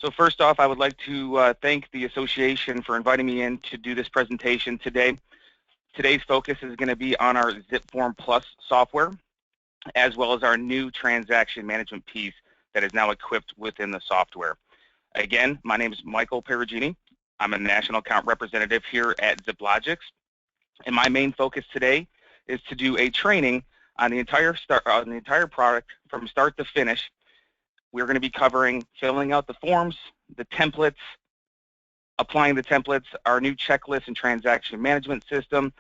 So first off, I would like to thank the association for inviting me in to do this presentation today. Today's focus is going to be on our zipForm Plus software, as well as our new transaction management piece that is now equipped within the software. Again, my name is Michael Perugini. I'm a national account representative here at ZipLogix, and my main focus today is to do a training on the entire product from start to finish. We're going to be covering filling out the forms, the templates, applying the templates, our new checklist and transaction management system,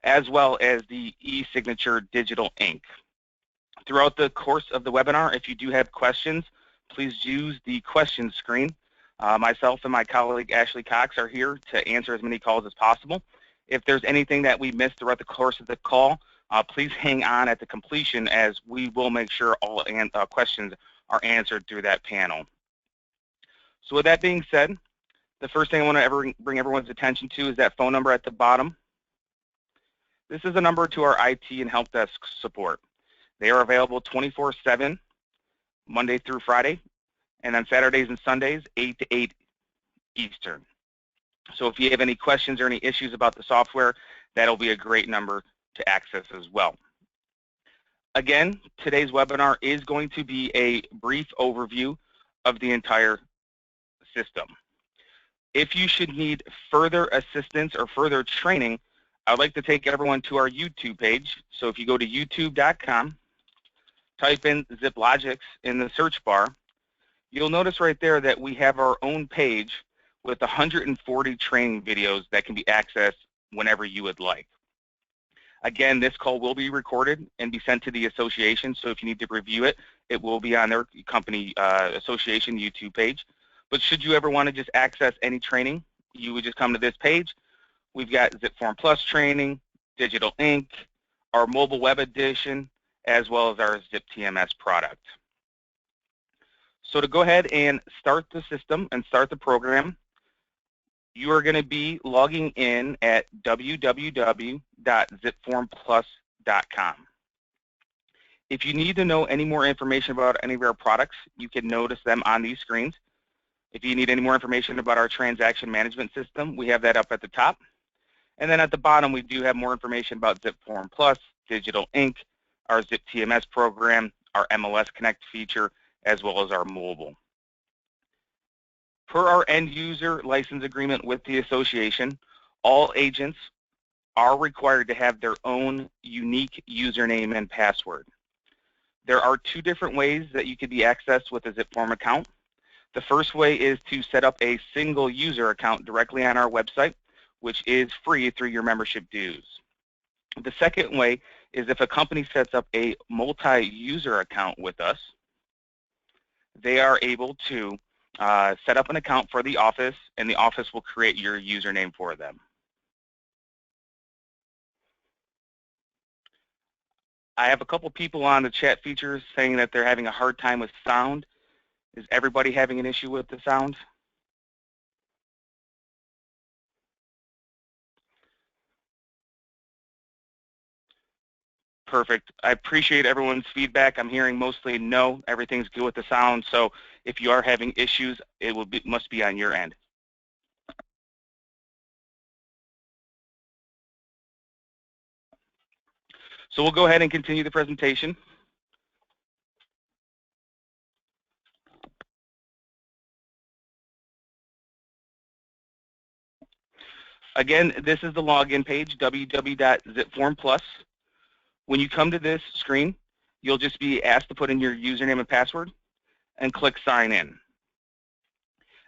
as well as the e-signature digital ink. Throughout the course of the webinar, if you do have questions, please use the questions screen. Myself and my colleague Ashley Cox are here to answer as many calls as possible. If there's anything that we missed throughout the course of the call, please hang on at the completion, as we will make sure all questions are answered through that panel. So with that being said, the first thing I want to bring everyone's attention to is that phone number at the bottom. This is a number to our IT and help desk support. They are available 24/7, Monday through Friday, and on Saturdays and Sundays, 8 to 8 Eastern. So if you have any questions or any issues about the software, that'll be a great number to access as well. Again, today's webinar is going to be a brief overview of the entire system. If you should need further assistance or further training, I'd like to take everyone to our YouTube page. So if you go to youtube.com, type in ZipLogix in the search bar, you'll notice right there that we have our own page with 140 training videos that can be accessed whenever you would like. Again, this call will be recorded and be sent to the association, so if you need to review it, it will be on their company association YouTube page. But should you ever want to just access any training, you would just come to this page. We've got zipForm Plus training, digital ink, our mobile web edition, as well as our zipTMS product. So to go ahead and start the system and start the program, you are going to be logging in at www.zipformplus.com. If you need to know any more information about any of our products, you can notice them on these screens. If you need any more information about our transaction management system, we have that up at the top. And then at the bottom, we do have more information about zipForm Plus, digital ink, our zipTMS program, our MLS Connect feature, as well as our mobile. Per our end user license agreement with the association, all agents are required to have their own unique username and password. There are two different ways that you could be accessed with a zipForm account. The first way is to set up a single user account directly on our website, which is free through your membership dues. The second way is if a company sets up a multi-user account with us, they are able to set up an account for the office, and the office will create your username for them. I have a couple people on the chat features saying that they're having a hard time with sound. Is everybody having an issue with the sound? Perfect. I appreciate everyone's feedback. I'm hearing mostly no, everything's good with the sound. So if you are having issues, it must be on your end. So we'll go ahead and continue the presentation. Again, this is the login page, www.zipformplus. When you come to this screen, you'll just be asked to put in your username and password and click sign in.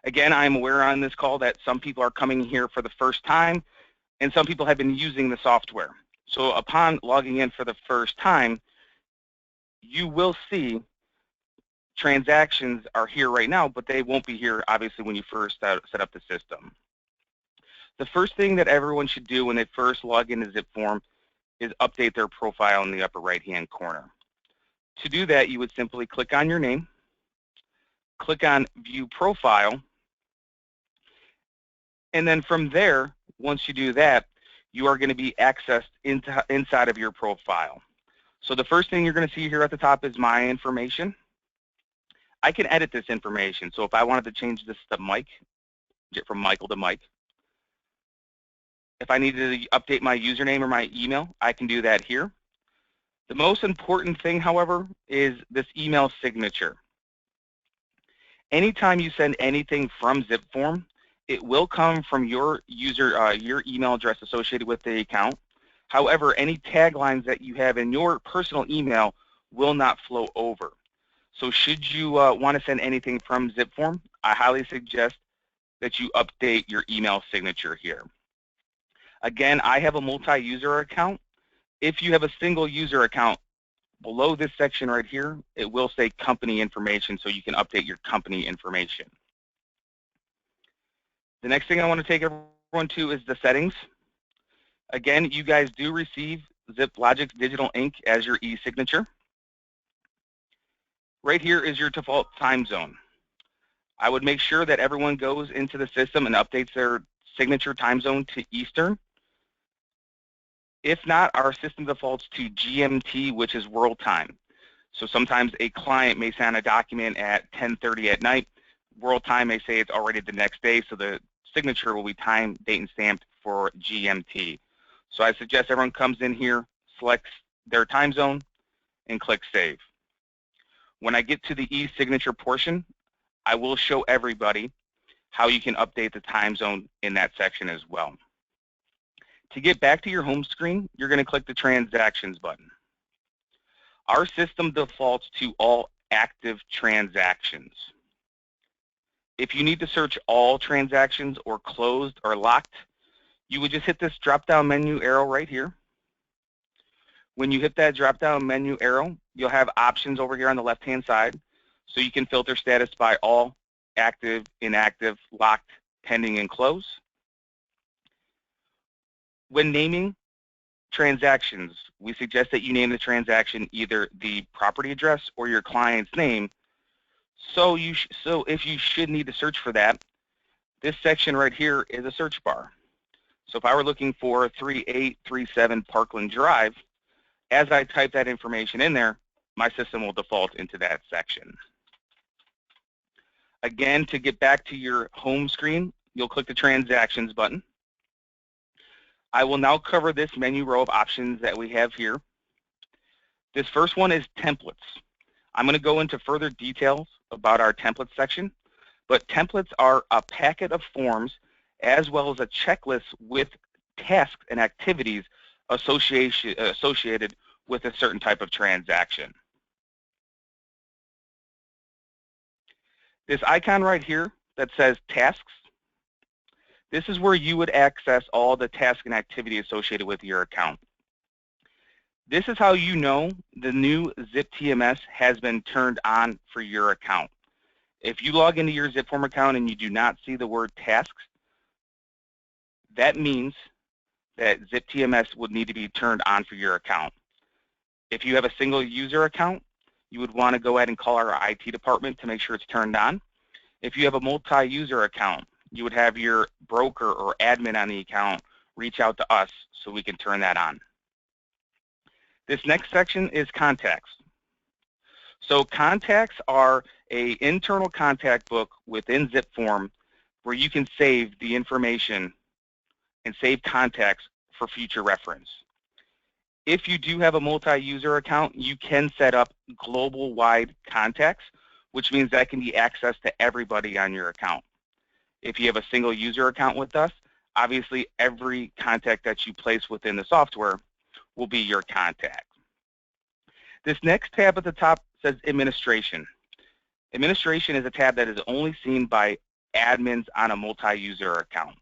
Again, I'm aware on this call that some people are coming here for the first time, and some people have been using the software. So upon logging in for the first time, you will see transactions are here right now, but they won't be here obviously when you first set up the system. The first thing that everyone should do when they first log into zipForm is update their profile in the upper right-hand corner. To do that, you would simply click on your name, click on View Profile, and then from there, once you do that, you are going to be accessed inside of your profile. So the first thing you're going to see here at the top is My Information. I can edit this information. So if I wanted to change this to Mike, get from Michael to Mike. If I needed to update my username or my email, I can do that here. The most important thing, however, is this email signature. Anytime you send anything from zipForm, it will come from your your email address associated with the account. However, any taglines that you have in your personal email will not flow over. So should you want to send anything from zipForm, I highly suggest that you update your email signature here. Again, I have a multi-user account. If you have a single user account, below this section right here, it will say company information, so you can update your company information. The next thing I want to take everyone to is the settings. Again, you guys do receive ZipLogix Digital Ink as your e-signature. Right here is your default time zone. I would make sure that everyone goes into the system and updates their signature time zone to Eastern. If not, our system defaults to GMT, which is world time. So sometimes a client may sign a document at 10:30 at night. World time may say it's already the next day, so the signature will be time, date, and stamped for GMT. So I suggest everyone comes in here, selects their time zone, and clicks Save. When I get to the e-signature portion, I will show everybody how you can update the time zone in that section as well. To get back to your home screen, you're going to click the Transactions button. Our system defaults to all active transactions. If you need to search all transactions or closed or locked, you would just hit this drop-down menu arrow right here. When you hit that drop-down menu arrow, you'll have options over here on the left-hand side, so you can filter status by all, active, inactive, locked, pending, and closed. When naming transactions, we suggest that you name the transaction either the property address or your client's name. So if you should need to search for that, this section right here is a search bar. So if I were looking for 3837 Parkland Drive, as I type that information in there, my system will default into that section. Again, to get back to your home screen, you'll click the Transactions button. I will now cover this menu row of options that we have here. This first one is templates. I'm going to go into further details about our templates section, but templates are a packet of forms as well as a checklist with tasks and activities associated with a certain type of transaction. This icon right here that says Tasks, this is where you would access all the tasks and activity associated with your account. This is how you know the new zipTMS has been turned on for your account. If you log into your zipForm account and you do not see the word tasks, that means that zipTMS would need to be turned on for your account. If you have a single user account, you would want to go ahead and call our IT department to make sure it's turned on. If you have a multi-user account, you would have your broker or admin on the account reach out to us so we can turn that on. This next section is contacts. So contacts are an internal contact book within zipForm where you can save the information and save contacts for future reference. If you do have a multi-user account, you can set up global-wide contacts, which means that can be accessed to everybody on your account. If you have a single user account with us, obviously every contact that you place within the software will be your contact. This next tab at the top says Administration. Administration is a tab that is only seen by admins on a multi-user account.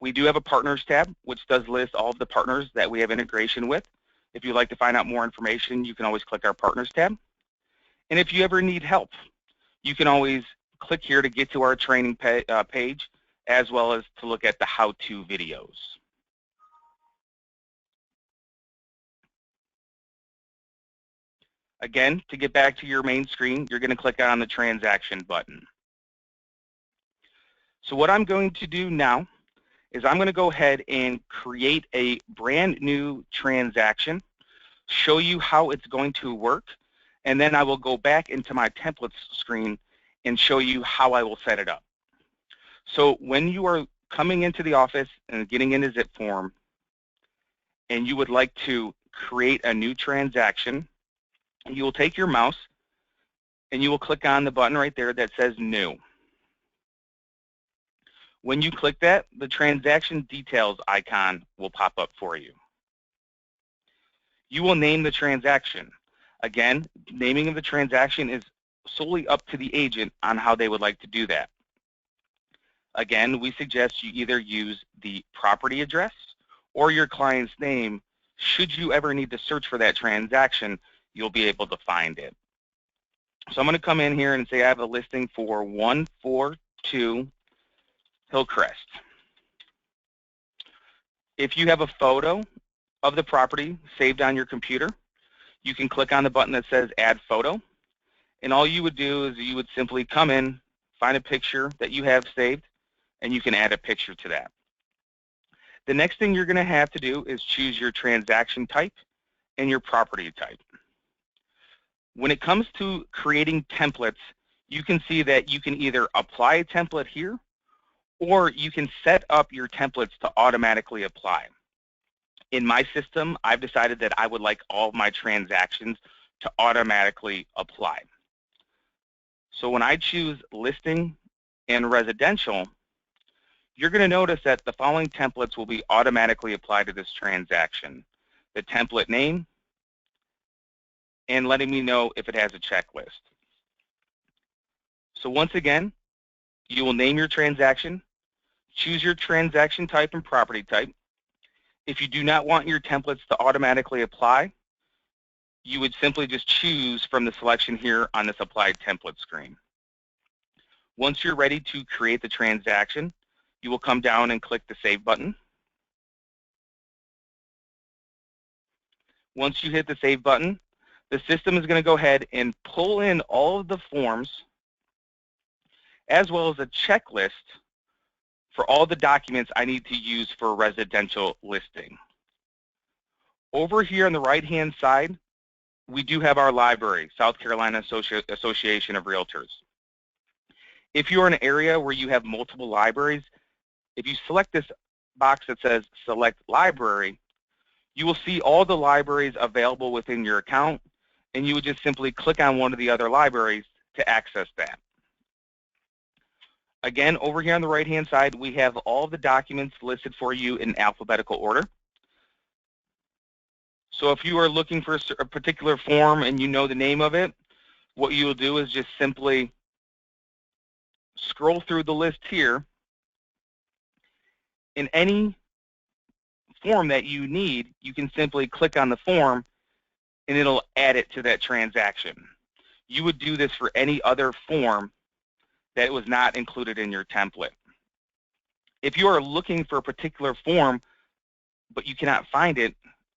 We do have a Partners tab, which does list all of the partners that we have integration with. If you'd like to find out more information, you can always click our Partners tab. And if you ever need help, you can always click here to get to our training page, as well as to look at the how-to videos. Again, to get back to your main screen, you're going to click on the Transaction button. So what I'm going to do now is I'm going to go ahead and create a brand new transaction, show you how it's going to work, and then I will go back into my templates screen and show you how I will set it up. So when you are coming into the office and getting into zipForm, and you would like to create a new transaction, you will take your mouse and you will click on the button right there that says New. When you click that, the transaction details icon will pop up for you. You will name the transaction. Again, naming of the transaction is solely up to the agent on how they would like to do that. Again, we suggest you either use the property address or your client's name. Should you ever need to search for that transaction, you'll be able to find it. So I'm going to come in here and say I have a listing for 142 Hillcrest. If you have a photo of the property saved on your computer, you can click on the button that says Add Photo, and all you would do is you would simply come in, find a picture that you have saved, and you can add a picture to that. The next thing you're going to have to do is choose your transaction type and your property type. When it comes to creating templates, you can see that you can either apply a template here, or you can set up your templates to automatically apply. In my system, I've decided that I would like all of my transactions to automatically apply. So when I choose listing and residential, you're going to notice that the following templates will be automatically applied to this transaction. The template name, and letting me know if it has a checklist. So once again, you will name your transaction, choose your transaction type and property type. If you do not want your templates to automatically apply, you would simply just choose from the selection here on this Applied Template screen. Once you're ready to create the transaction, you will come down and click the Save button. Once you hit the Save button, the system is going to go ahead and pull in all of the forms as well as a checklist for all the documents I need to use for a residential listing. Over here on the right-hand side, we do have our library, South Carolina Association of Realtors. If you're in an area where you have multiple libraries, if you select this box that says Select Library, you will see all the libraries available within your account, and you would just simply click on one of the other libraries to access that. Again, over here on the right-hand side, we have all the documents listed for you in alphabetical order. So if you are looking for a particular form and you know the name of it, what you will do is just simply scroll through the list here. In any form that you need, you can simply click on the form and it'll add it to that transaction. You would do this for any other form that was not included in your template. If you are looking for a particular form but you cannot find it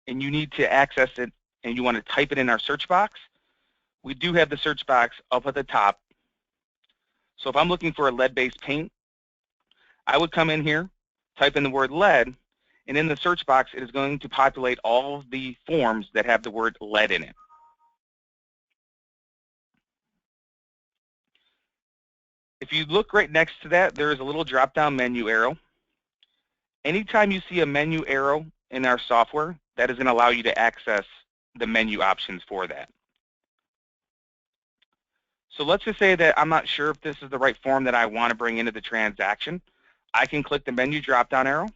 and you need to access it and you want to type it in our search box, we do have the search box up at the top. So if I'm looking for a lead-based paint, I would come in here, type in the word lead, and in the search box it is going to populate all of the forms that have the word lead in it. If you look right next to that, there is a little drop-down menu arrow. Anytime you see a menu arrow in our software, that is going to allow you to access the menu options for that. So let's just say that I'm not sure if this is the right form that I want to bring into the transaction. I can click the menu drop-down arrow,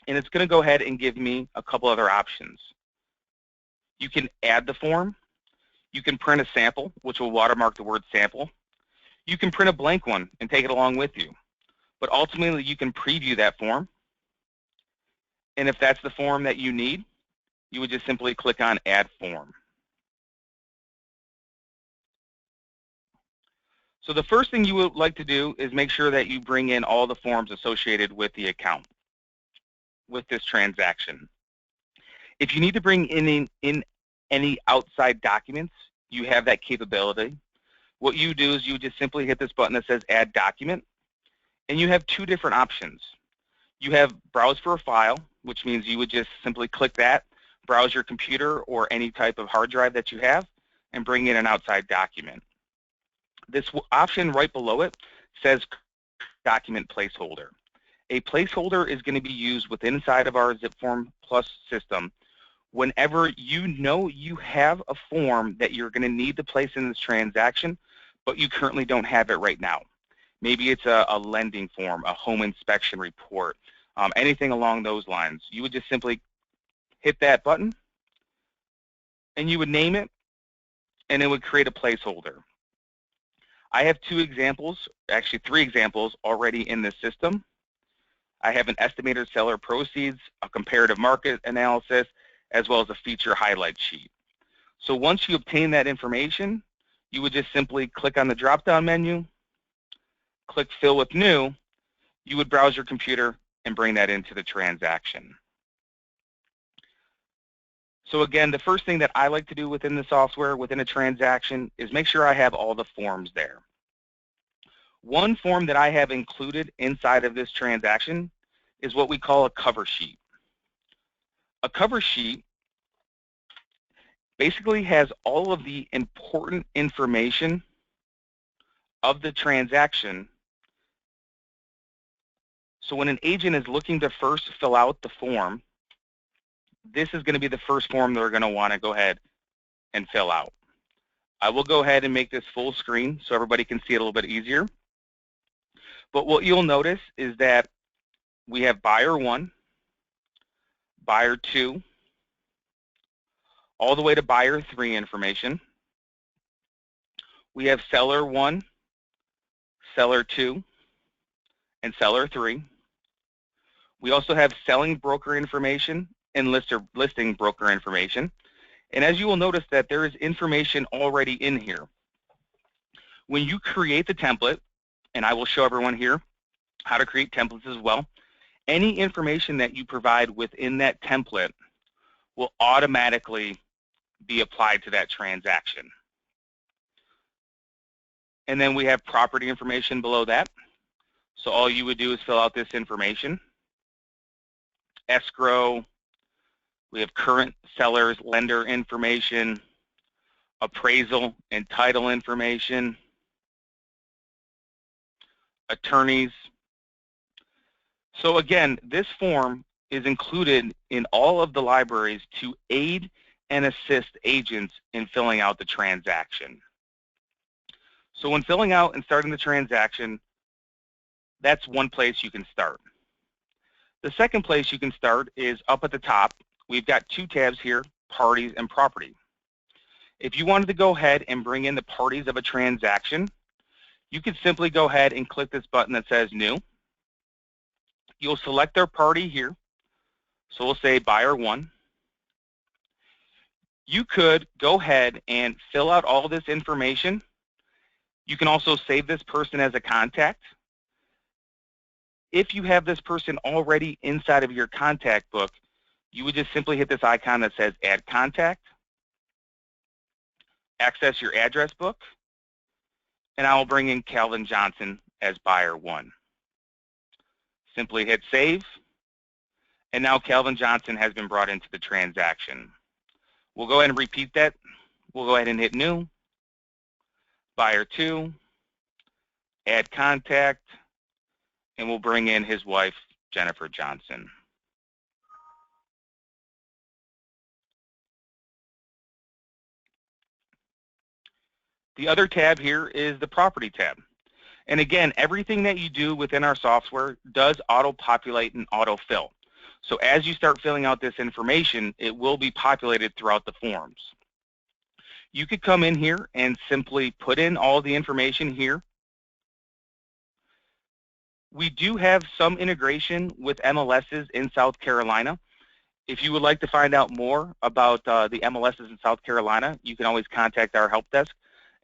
and it's going to go ahead and give me a couple other options. You can add the form. You can print a sample, which will watermark the word sample. You can print a blank one and take it along with you. But ultimately, you can preview that form. And if that's the form that you need, you would just simply click on Add Form. So the first thing you would like to do is make sure that you bring in all the forms associated with the account, with this transaction. If you need to bring in any outside documents, you have that capability. What you do is you just simply hit this button that says Add Document, and you have two different options. You have Browse for a File, which means you would just simply click that, browse your computer or any type of hard drive that you have, and bring in an outside document. This option right below it says document placeholder. A placeholder is going to be used inside of our zipForm Plus system whenever you know you have a form that you're going to need to place in this transaction, but you currently don't have it right now. Maybe it's a lending form, a home inspection report, anything along those lines. You would just simply hit that button, and you would name it, and it would create a placeholder. I have 2 examples, actually 3 examples already in this system. I have an estimated seller proceeds, a comparative market analysis, as well as a feature highlight sheet. So once you obtain that information, you would just simply click on the drop-down menu, click Fill with New. You would browse your computer and bring that into the transaction. So again, the first thing that I like to do within the software, within a transaction, is make sure I have all the forms there. One form that I have included inside of this transaction is what we call a cover sheet. A cover sheet basically has all of the important information of the transaction. So when an agent is looking to first fill out the form, this is going to be the first form they're going to want to go ahead and fill out. I will go ahead and make this full screen so everybody can see it a little bit easier. But what you'll notice is that we have buyer 1, buyer 2, all the way to buyer 3 information. We have seller 1, seller 2, and seller 3. We also have selling broker information and listing broker information. And as you will notice that there is information already in here. When you create the template, and I will show everyone here how to create templates as well, any information that you provide within that template will automatically be applied to that transaction. And then we have property information below that. So all you would do is fill out this information. Escrow, we have current seller's lender information, appraisal and title information, attorneys. So again, this form is included in all of the libraries to aid and assist agents in filling out the transaction. So when filling out and starting the transaction, that's one place you can start. The second place you can start is up at the top. We've got 2 tabs here, parties and property. If you wanted to go ahead and bring in the parties of a transaction, you could simply go ahead and click this button that says New. You'll select their party here. So we'll say buyer 1. You could go ahead and fill out all this information. You can also save this person as a contact. If you have this person already inside of your contact book, you would just simply hit this icon that says Add Contact, access your address book, and I will bring in Calvin Johnson as buyer 1. Simply hit Save, and now Calvin Johnson has been brought into the transaction. We'll go ahead and repeat that. We'll go ahead and hit New, buyer 2, Add Contact, and we'll bring in his wife, Jennifer Johnson. The other tab here is the property tab. And again, everything that you do within our software does auto-populate and auto-fill. So as you start filling out this information, it will be populated throughout the forms. You could come in here and simply put in all the information here. We do have some integration with MLSs in South Carolina. If you would like to find out more about the MLSs in South Carolina, you can always contact our help desk,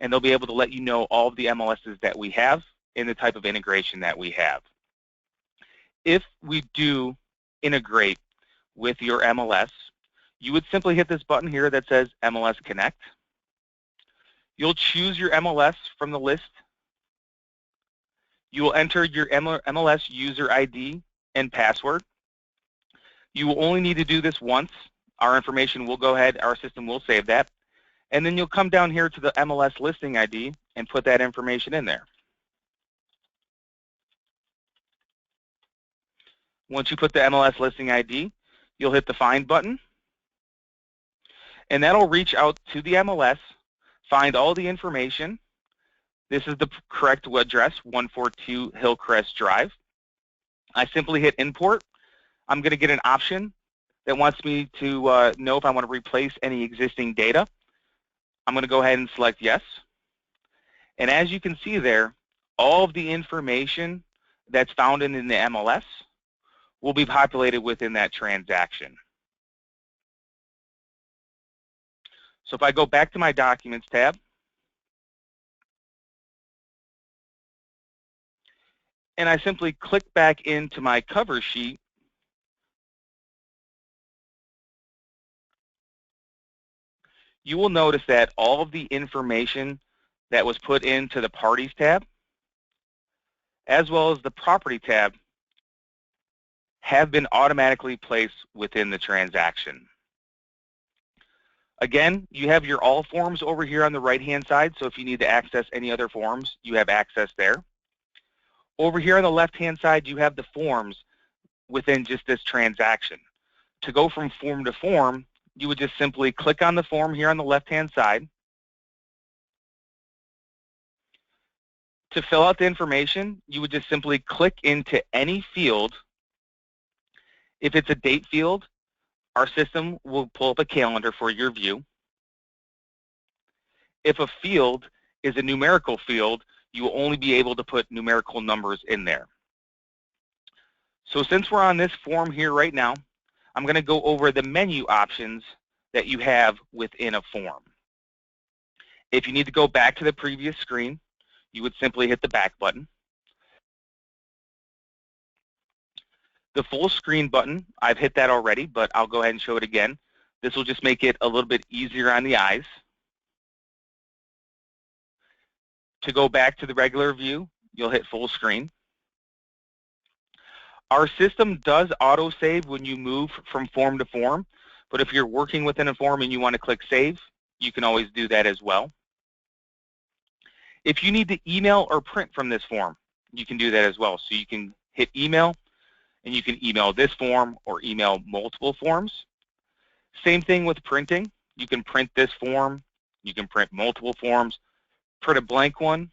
and they'll be able to let you know all of the MLSs that we have and the type of integration that we have. If we do integrate with your MLS, you would simply hit this button here that says MLS Connect. You'll choose your MLS from the list. You will enter your MLS user ID and password. You will only need to do this once. Our information will go ahead, our system will save that. And then you'll come down here to the MLS listing ID and put that information in there. Once you put the MLS listing ID, you'll hit the Find button, and that'll reach out to the MLS, find all the information. This is the correct address, 142 Hillcrest Drive. I simply hit Import. I'm going to get an option that wants me to know if I want to replace any existing data. I'm going to go ahead and select Yes. And as you can see there, all of the information that's found in the MLS will be populated within that transaction. So if I go back to my Documents tab, and I simply click back into my cover sheet, you will notice that all of the information that was put into the Parties tab, as well as the Property tab, have been automatically placed within the transaction. Again, you have your All forms over here on the right-hand side, so if you need to access any other forms, you have access there. Over here on the left-hand side, you have the forms within just this transaction. To go from form to form, you would just simply click on the form here on the left-hand side. To fill out the information, you would just simply click into any field. If it's a date field, our system will pull up a calendar for your view. If a field is a numerical field, you will only be able to put numerical numbers in there. So since we're on this form here right now, I'm going to go over the menu options that you have within a form. If you need to go back to the previous screen, you would simply hit the back button. The full screen button, I've hit that already, but I'll go ahead and show it again. This will just make it a little bit easier on the eyes. To go back to the regular view, you'll hit full screen. Our system does auto-save when you move from form to form, but if you're working within a form and you want to click Save, you can always do that as well. If you need to email or print from this form, you can do that as well. So you can hit Email, and you can email this form or email multiple forms. Same thing with printing. You can print this form, you can print multiple forms, print a blank one,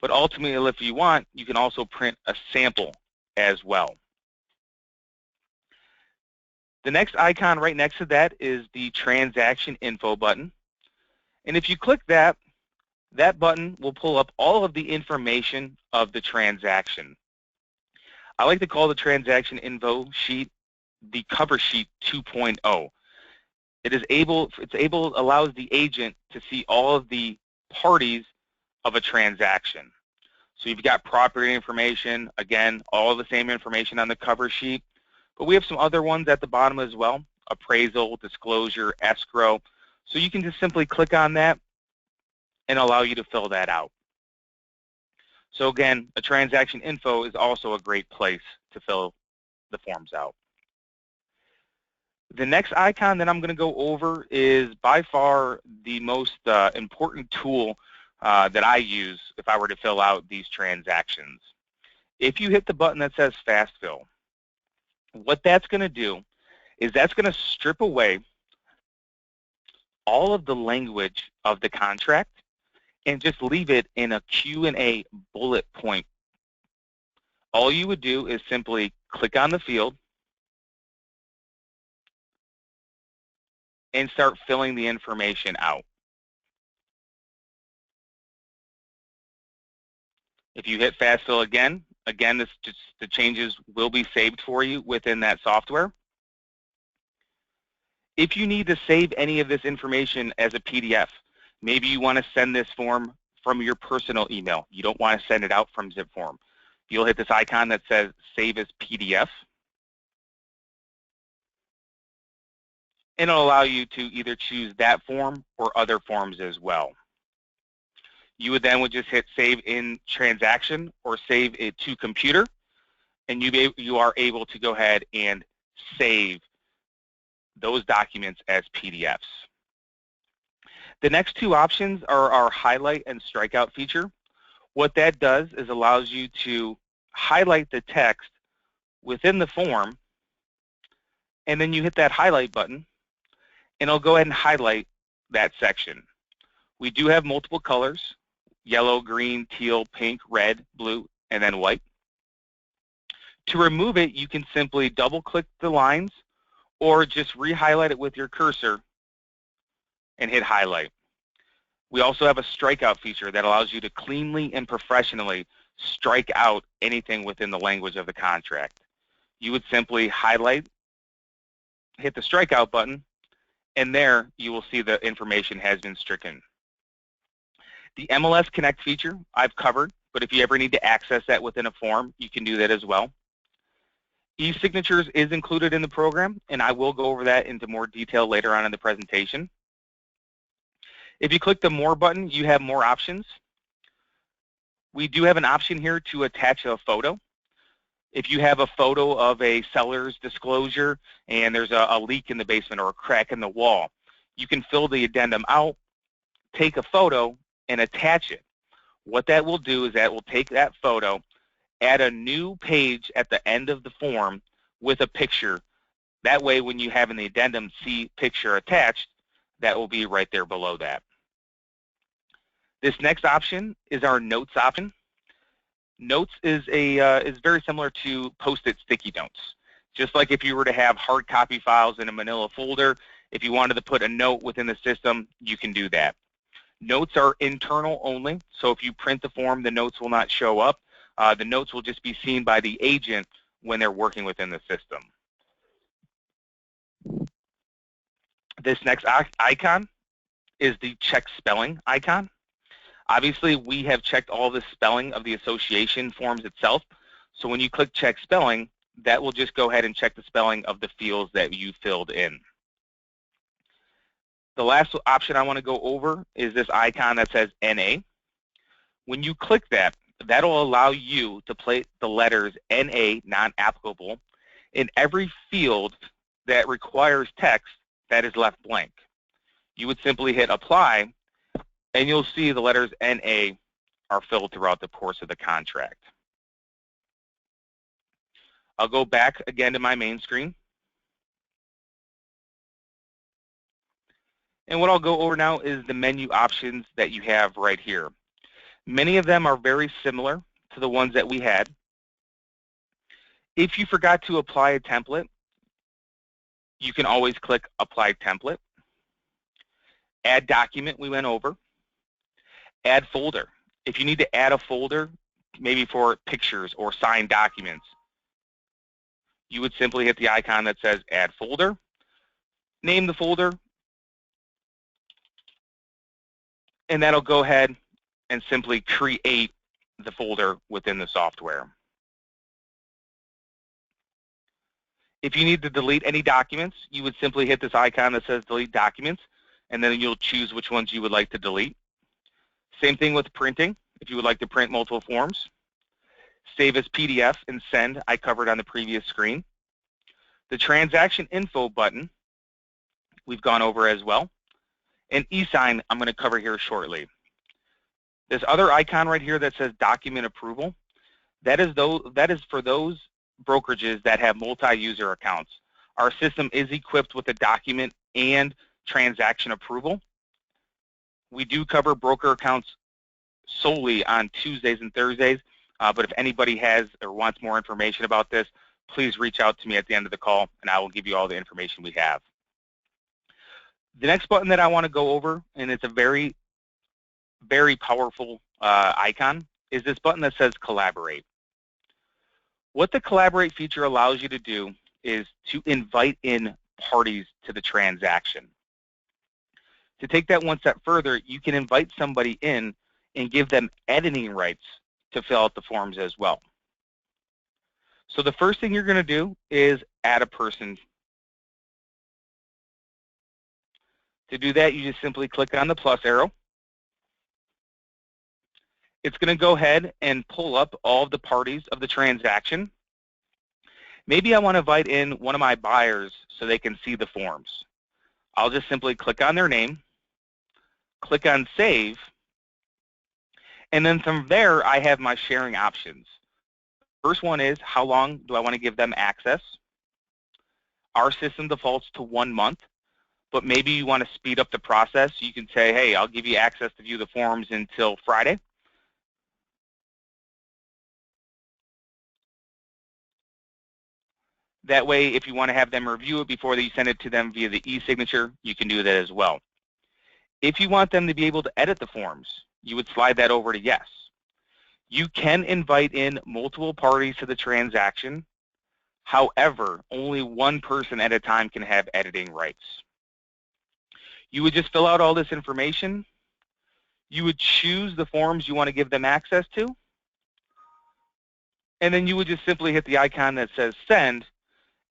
but ultimately if you want, you can also print a sample as well. The next icon right next to that is the Transaction Info button. And if you click that, that button will pull up all of the information of the transaction. I like to call the Transaction Info sheet the Cover Sheet 2.0. It allows the agent to see all of the parties of a transaction. So you've got property information, again, all the same information on the cover sheet, but we have some other ones at the bottom as well, appraisal, disclosure, escrow. So you can just simply click on that and allow you to fill that out. So again, a transaction info is also a great place to fill the forms out. The next icon that I'm going to go over is by far the most important tool that I use if I were to fill out these transactions. If you hit the button that says Fast Fill, what that's going to do is that's going to strip away all of the language of the contract and just leave it in a Q&A bullet point. All you would do is simply click on the field and start filling the information out. If you hit Fast Fill again, the changes will be saved for you within that software. If you need to save any of this information as a PDF, maybe you want to send this form from your personal email. You don't want to send it out from zipForm. You'll hit this icon that says Save as PDF. And it'll allow you to either choose that form or other forms as well. You would then just hit Save in Transaction or Save it to Computer, and you are able to go ahead and save those documents as PDFs. The next two options are our highlight and strikeout feature. What that does is allows you to highlight the text within the form, and then you hit that highlight button, and it'll go ahead and highlight that section. We do have multiple colors: yellow, green, teal, pink, red, blue, and then white. To remove it, you can simply double-click the lines or just re-highlight it with your cursor and hit highlight. We also have a strikeout feature that allows you to cleanly and professionally strike out anything within the language of the contract. You would simply highlight, hit the strikeout button, and there you will see the information has been stricken. The MLS Connect feature I've covered, but if you ever need to access that within a form, you can do that as well. E-signatures is included in the program, and I will go over that into more detail later on in the presentation. If you click the More button, you have more options. We do have an option here to attach a photo. If you have a photo of a seller's disclosure and there's a leak in the basement or a crack in the wall, you can fill the addendum out, take a photo, and attach it. What that will do is that will take that photo, add a new page at the end of the form with a picture. That way, when you have in the addendum see picture attached, that will be right there below that. This next option is our Notes option. Notes is very similar to Post-it sticky notes. Just like if you were to have hard copy files in a manila folder, if you wanted to put a note within the system, you can do that. Notes are internal only, so if you print the form, the notes will not show up. The notes will just be seen by the agent when they're working within the system. This next icon is the check spelling icon. Obviously, we have checked all the spelling of the association forms itself. So when you click check spelling, that will just go ahead and check the spelling of the fields that you filled in. The last option I want to go over is this icon that says NA. When you click that, that'll allow you to place the letters NA, non-applicable, in every field that requires text that is left blank. You would simply hit apply, and you'll see the letters NA are filled throughout the course of the contract. I'll go back again to my main screen. And what I'll go over now is the menu options that you have right here. Many of them are very similar to the ones that we had. If you forgot to apply a template, you can always click Apply Template. Add Document, we went over. Add Folder. If you need to add a folder, maybe for pictures or signed documents, you would simply hit the icon that says Add Folder, name the folder, and that'll go ahead and simply create the folder within the software. If you need to delete any documents, you would simply hit this icon that says Delete Documents, and then you'll choose which ones you would like to delete. Same thing with printing, if you would like to print multiple forms. Save as PDF and send, I covered on the previous screen. The transaction info button, we've gone over as well. And e-sign, I'm going to cover here shortly. This other icon right here that says document approval, that is for those brokerages that have multi-user accounts. Our system is equipped with a document and transaction approval. We do cover broker accounts solely on Tuesdays and Thursdays, but if anybody has or wants more information about this, please reach out to me at the end of the call, and I will give you all the information we have. The next button that I want to go over, and it's a very, very powerful icon, is this button that says Collaborate. What the Collaborate feature allows you to do is to invite in parties to the transaction. To take that one step further, you can invite somebody in and give them editing rights to fill out the forms as well. So the first thing you're going to do is add a person. To do that, you just simply click on the plus arrow. It's going to go ahead and pull up all of the parties of the transaction. Maybe I want to invite in one of my buyers so they can see the forms. I'll just simply click on their name. click on Save, and then from there I have my sharing options. First one is how long do I want to give them access. Our system defaults to 1 month, but maybe you want to speed up the process. You can say, hey, I'll give you access to view the forms until Friday. That way, if you want to have them review it before you send it to them via the e-signature, you can do that as well. If you want them to be able to edit the forms, you would slide that over to yes. You can invite in multiple parties to the transaction. However, only one person at a time can have editing rights. You would just fill out all this information. You would choose the forms you want to give them access to. And then you would just simply hit the icon that says send,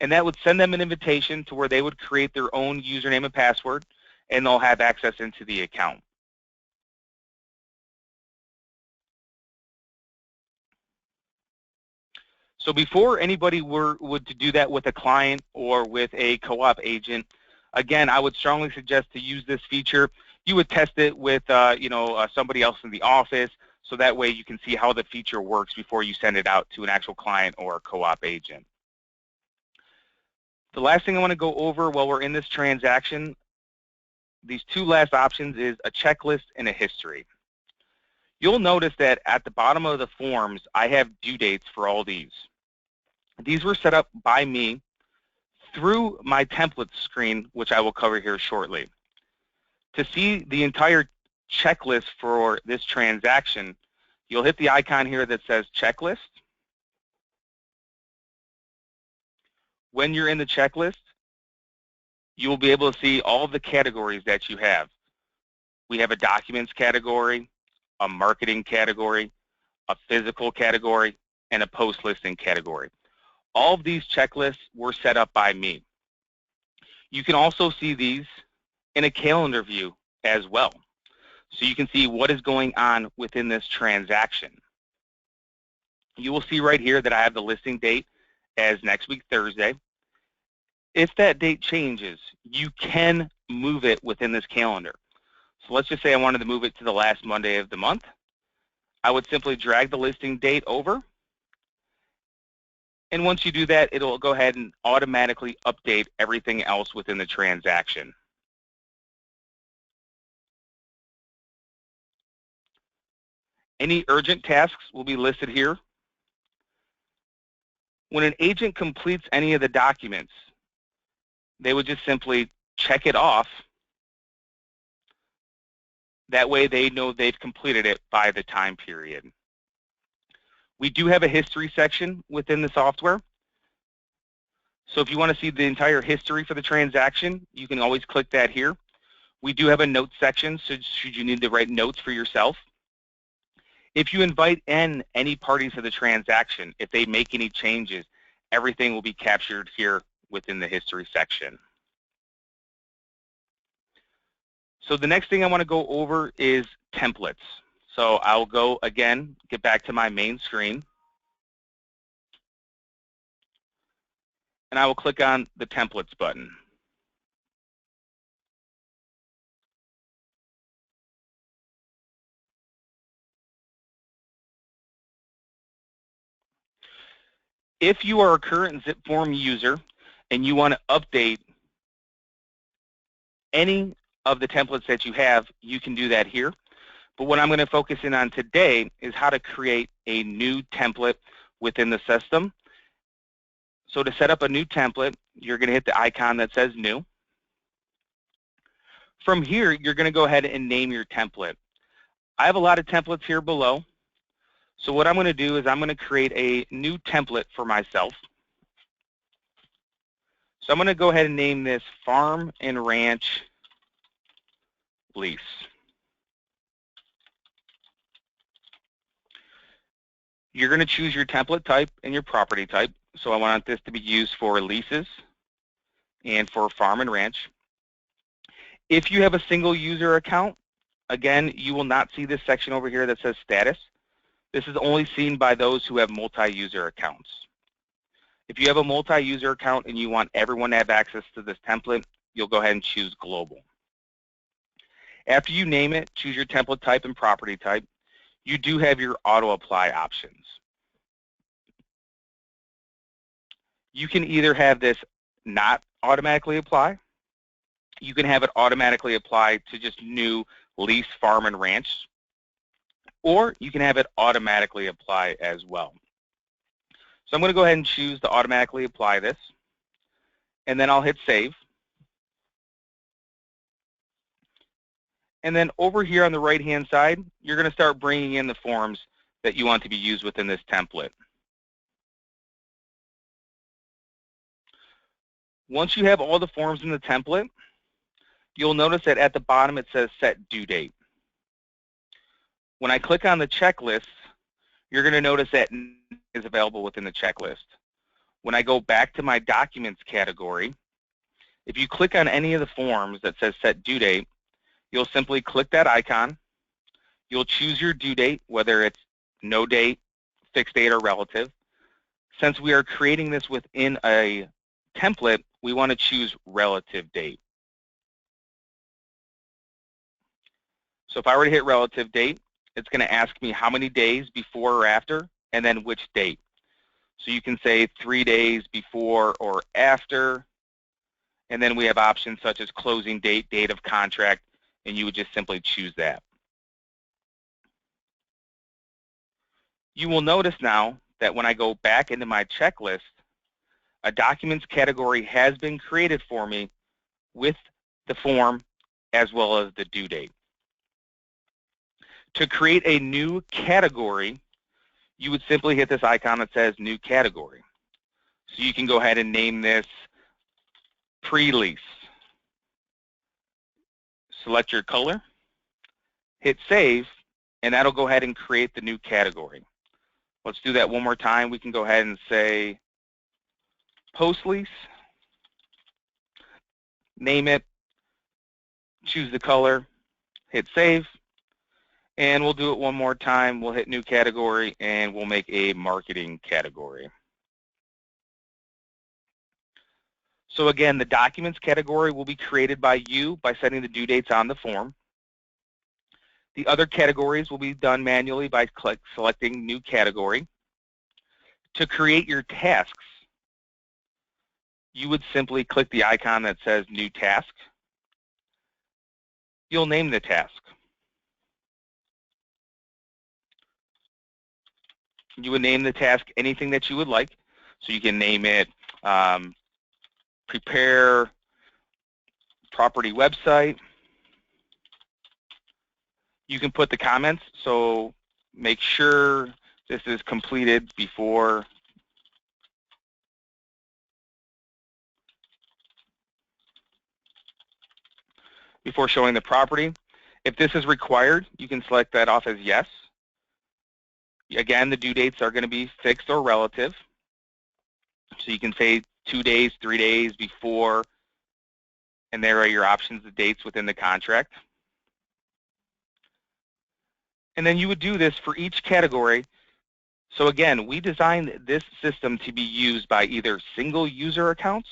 and that would send them an invitation to where they would create their own username and password, and they'll have access into the account. So before anybody would to do that with a client or with a co-op agent, again, I would strongly suggest to use this feature. You would test it with somebody else in the office, so that way you can see how the feature works before you send it out to an actual client or a co-op agent. The last thing I want to go over while we're in this transaction, these two last options is a checklist and a history. You'll notice that at the bottom of the forms, I have due dates for all these. These were set up by me through my template screen, which I will cover here shortly. To see the entire checklist for this transaction, you'll hit the icon here that says checklist. When you're in the checklist, you will be able to see all of the categories that you have. We have a documents category, a marketing category, a physical category, and a post listing category. All of these checklists were set up by me. You can also see these in a calendar view as well. So you can see what is going on within this transaction. You will see right here that I have the listing date as next week, Thursday. If that date changes, you can move it within this calendar. So let's just say I wanted to move it to the last Monday of the month. I would simply drag the listing date over. And once you do that, it'll go ahead and automatically update everything else within the transaction. Any urgent tasks will be listed here. When an agent completes any of the documents, they would just simply check it off. That way they know they've completed it by the time period. We do have a history section within the software. So if you want to see the entire history for the transaction, you can always click that here. We do have a notes section, so should you need to write notes for yourself. If you invite in any parties to the transaction, if they make any changes, everything will be captured here within the history section. So the next thing I want to go over is templates. So I'll go again, get back to my main screen, and I will click on the templates button. If you are a current zipForm user and you want to update any of the templates that you have, you can do that here. But what I'm going to focus in on today is how to create a new template within the system. So to set up a new template, you're going to hit the icon that says New. From here, you're going to go ahead and name your template. I have a lot of templates here below. So what I'm going to do is I'm going to create a new template for myself. So I'm going to go ahead and name this Farm and Ranch Lease. You're going to choose your template type and your property type. So I want this to be used for leases and for farm and ranch. If you have a single user account, again, you will not see this section over here that says status. This is only seen by those who have multi-user accounts. If you have a multi-user account and you want everyone to have access to this template, you'll go ahead and choose global. After you name it, choose your template type and property type, you do have your auto apply options. You can either have this not automatically apply, you can have it automatically apply to just new lease, farm, and ranch, or you can have it automatically apply as well. So I'm going to go ahead and choose to automatically apply this, and then I'll hit save. And then over here on the right-hand side, you're going to start bringing in the forms that you want to be used within this template. Once you have all the forms in the template, you'll notice that at the bottom it says set due date. When I click on the checklist, you're going to notice that is available within the checklist. When I go back to my documents category, if you click on any of the forms that says set due date, you'll simply click that icon. You'll choose your due date, whether it's no date, fixed date, or relative. Since we are creating this within a template, we want to choose relative date. So if I were to hit relative date, it's going to ask me how many days before or after, and then which date. So you can say 3 days before or after, and then we have options such as closing date, date of contract, and you would just simply choose that. You will notice now that when I go back into my checklist, a documents category has been created for me with the form as well as the due date. To create a new category, you would simply hit this icon that says new category. So you can go ahead and name this pre-lease. Select your color, hit save, and that'll go ahead and create the new category. Let's do that one more time. We can go ahead and say post-lease, name it, choose the color, hit save, and we'll do it one more time. We'll hit new category, and we'll make a marketing category. So again, the documents category will be created by you by setting the due dates on the form. The other categories will be done manually by selecting new category. To create your tasks, you would simply click the icon that says new task. You'll name the task. You would name the task anything that you would like. So you can name it prepare property website. You can put the comments, so make sure this is completed before showing the property. If this is required, you can select that off as yes. Again, the due dates are going to be fixed or relative. So you can say 2 days, 3 days before, and there are your options of dates within the contract. And then you would do this for each category. So again, we designed this system to be used by either single user accounts,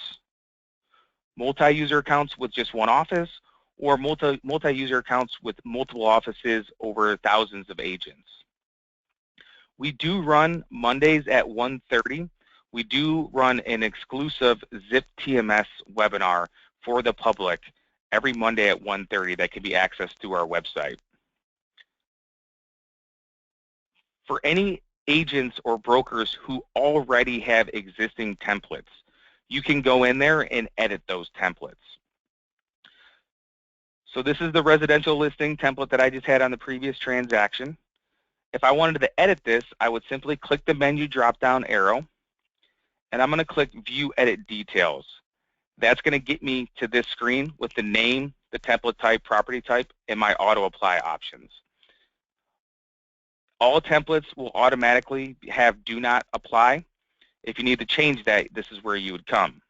multi-user accounts with just one office, or multi-user accounts with multiple offices over thousands of agents. We do run Mondays at 1:30. We do run an exclusive zipTMS webinar for the public every Monday at 1:30 that can be accessed through our website. For any agents or brokers who already have existing templates, you can go in there and edit those templates. So this is the residential listing template that I just had on the previous transaction. If I wanted to edit this, I would simply click the menu drop-down arrow, and I'm going to click View Edit Details. That's going to get me to this screen with the name, the template type, property type, and my auto apply options. All templates will automatically have do not apply. If you need to change that, this is where you would come.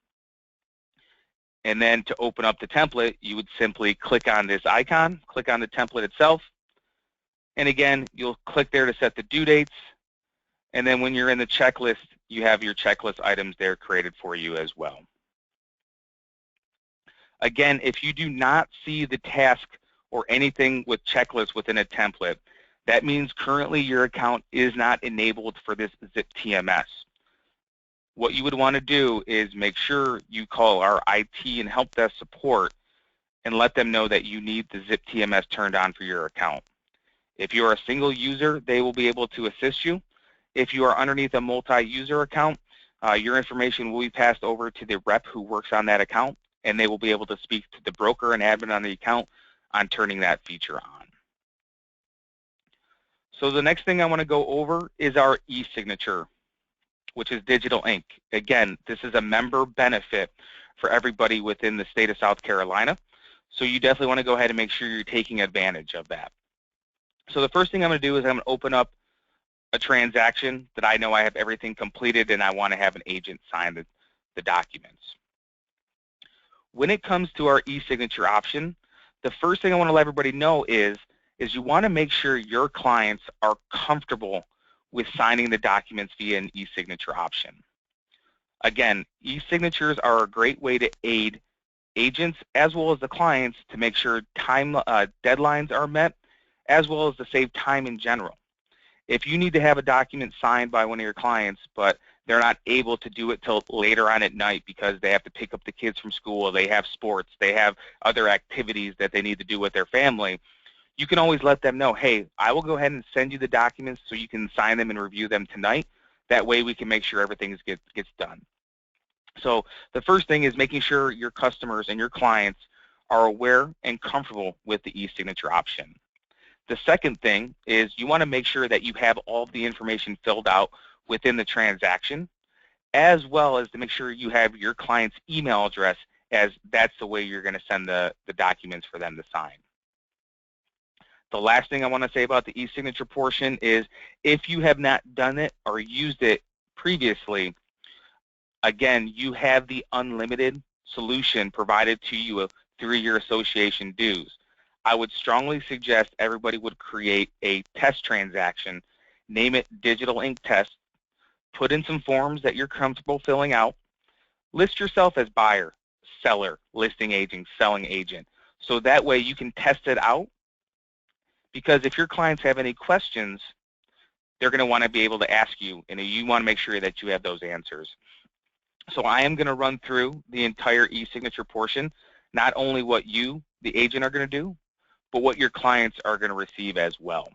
And then to open up the template, you would simply click on this icon, click on the template itself, and again, you'll click there to set the due dates, and then when you're in the checklist, you have your checklist items there created for you as well. Again, if you do not see the task or anything with checklists within a template, that means currently your account is not enabled for this zipTMS. What you would want to do is make sure you call our IT and help desk support and let them know that you need the zipTMS turned on for your account. If you are a single user, they will be able to assist you. If you are underneath a multi-user account, your information will be passed over to the rep who works on that account, and they will be able to speak to the broker and admin on the account on turning that feature on. So the next thing I want to go over is our e-signature, which is digital ink. Again, this is a member benefit for everybody within the state of South Carolina. So you definitely want to go ahead and make sure you're taking advantage of that. So the first thing I'm going to do is I'm going to open up a transaction that I know I have everything completed and I want to have an agent sign the documents. When it comes to our e-signature option, the first thing I want to let everybody know is you want to make sure your clients are comfortable with signing the documents via an e-signature option. Again, e-signatures are a great way to aid agents as well as the clients to make sure deadlines are met, as well as to save time in general. If you need to have a document signed by one of your clients, but they're not able to do it till later on at night because they have to pick up the kids from school, they have sports, they have other activities that they need to do with their family, you can always let them know, hey, I will go ahead and send you the documents so you can sign them and review them tonight. That way we can make sure everything gets done. So the first thing is making sure your customers and your clients are aware and comfortable with the e-signature option. The second thing is you want to make sure that you have all the information filled out within the transaction, as well as to make sure you have your client's email address, as that's the way you're going to send the documents for them to sign. The last thing I want to say about the e-signature portion is if you have not done it or used it previously, again, you have the unlimited solution provided to you through your association dues. I would strongly suggest everybody would create a test transaction, name it Digital Ink Test, put in some forms that you're comfortable filling out, list yourself as buyer, seller, listing agent, selling agent, so that way you can test it out, because if your clients have any questions, they're going to want to be able to ask you, and you want to make sure that you have those answers. So I am going to run through the entire e-signature portion, not only what you, the agent, are going to do, but what your clients are going to receive as well.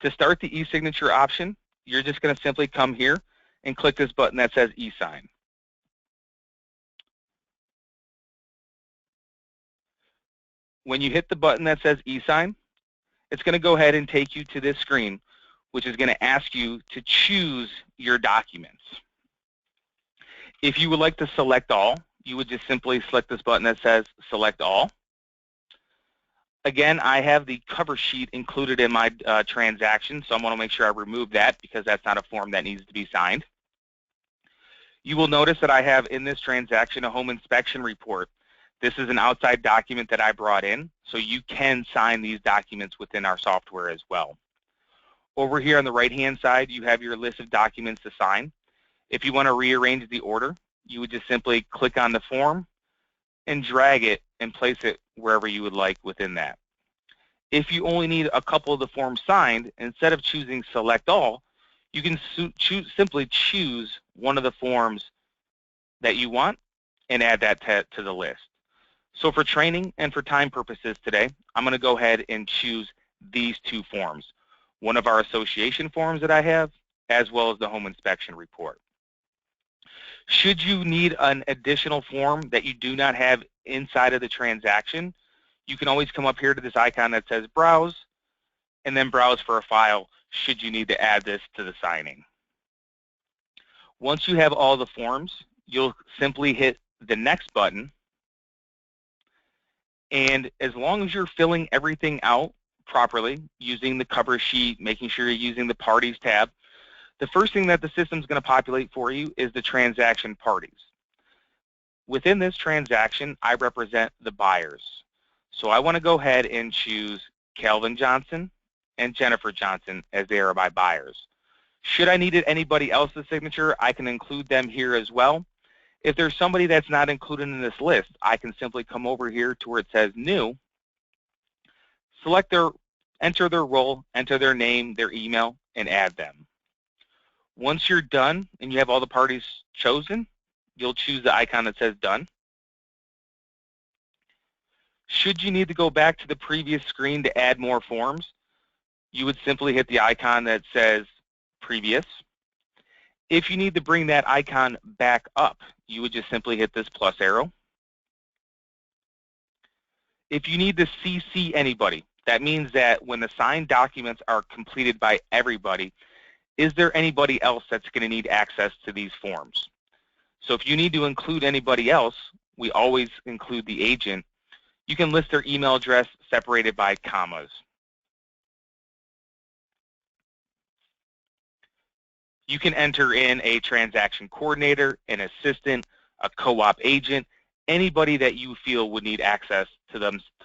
To start the e-signature option, you're just going to simply come here and click this button that says e-sign. When you hit the button that says e-sign, it's going to go ahead and take you to this screen, which is going to ask you to choose your documents. If you would like to select all, you would just simply select this button that says select all. Again, I have the cover sheet included in my transaction, so I want to make sure I remove that because that's not a form that needs to be signed. You will notice that I have in this transaction a home inspection report. This is an outside document that I brought in, so you can sign these documents within our software as well. Over here on the right-hand side, you have your list of documents to sign. If you want to rearrange the order, you would just simply click on the form and drag it and place it wherever you would like within that. If you only need a couple of the forms signed, instead of choosing select all, you can simply choose one of the forms that you want and add that to the list. So for training and for time purposes today, I'm going to go ahead and choose these two forms, one of our association forms that I have, as well as the home inspection report. Should you need an additional form that you do not have inside of the transaction, you can always come up here to this icon that says Browse, and then browse for a file should you need to add this to the signing. Once you have all the forms, you'll simply hit the Next button, and as long as you're filling everything out properly, using the cover sheet, making sure you're using the Parties tab, the first thing that the system's going to populate for you is the transaction parties. Within this transaction, I represent the buyers. So I want to go ahead and choose Calvin Johnson and Jennifer Johnson as they are my buyers. Should I need anybody else's signature, I can include them here as well. If there's somebody that's not included in this list, I can simply come over here to where it says New, enter their role, enter their name, their email, and add them. Once you're done and you have all the parties chosen, you'll choose the icon that says Done. Should you need to go back to the previous screen to add more forms, you would simply hit the icon that says Previous. If you need to bring that icon back up, you would just simply hit this plus arrow. If you need to CC anybody, that means that when the signed documents are completed by everybody, is there anybody else that's going to need access to these forms? So if you need to include anybody else, we always include the agent. You can list their email address separated by commas. You can enter in a transaction coordinator, an assistant, a co-op agent, anybody that you feel would need access to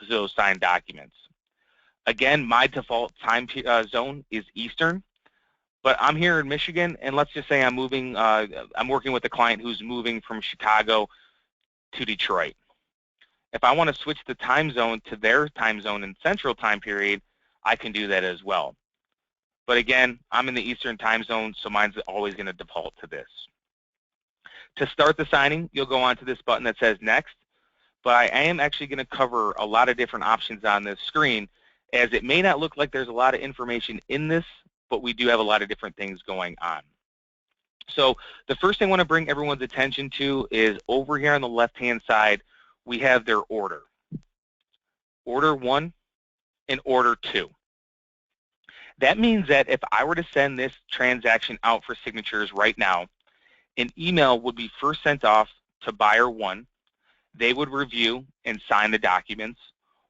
those signed documents. Again, my default time zone is Eastern, but I'm here in Michigan, and let's just say I'm working with a client who's moving from Chicago to Detroit. If I want to switch the time zone to their time zone in Central Time period, I can do that as well. But again, I'm in the Eastern time zone, so mine's always going to default to this. To start the signing, you'll go onto this button that says Next, but I am actually going to cover a lot of different options on this screen, as it may not look like there's a lot of information in this, but we do have a lot of different things going on. So the first thing I want to bring everyone's attention to is over here on the left-hand side, we have their order. Order 1 and Order 2. That means that if I were to send this transaction out for signatures right now, an email would be first sent off to buyer 1. They would review and sign the documents.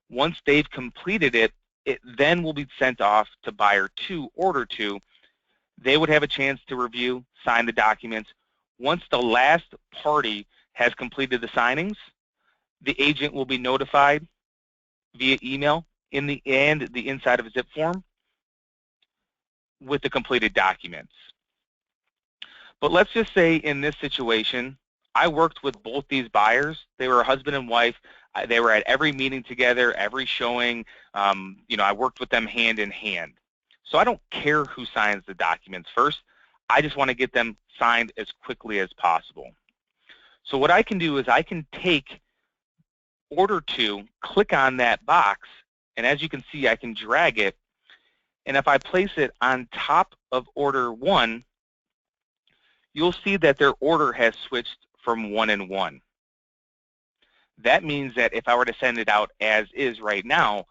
Once they've completed it, it then will be sent off to buyer 2, Order 2. They would have a chance to review, sign the documents. Once the last party has completed the signings, the agent will be notified via email and the inside of a zipForm with the completed documents. But let's just say in this situation, I worked with both these buyers. They were a husband and wife. They were at every meeting together, every showing. I worked with them hand in hand. So I don't care who signs the documents first. I just want to get them signed as quickly as possible. So what I can do is I can take Order 2, click on that box, and as you can see, I can drag it. And if I place it on top of Order 1, you'll see that their order has switched from 1 and 1. That means that if I were to send it out as is right now,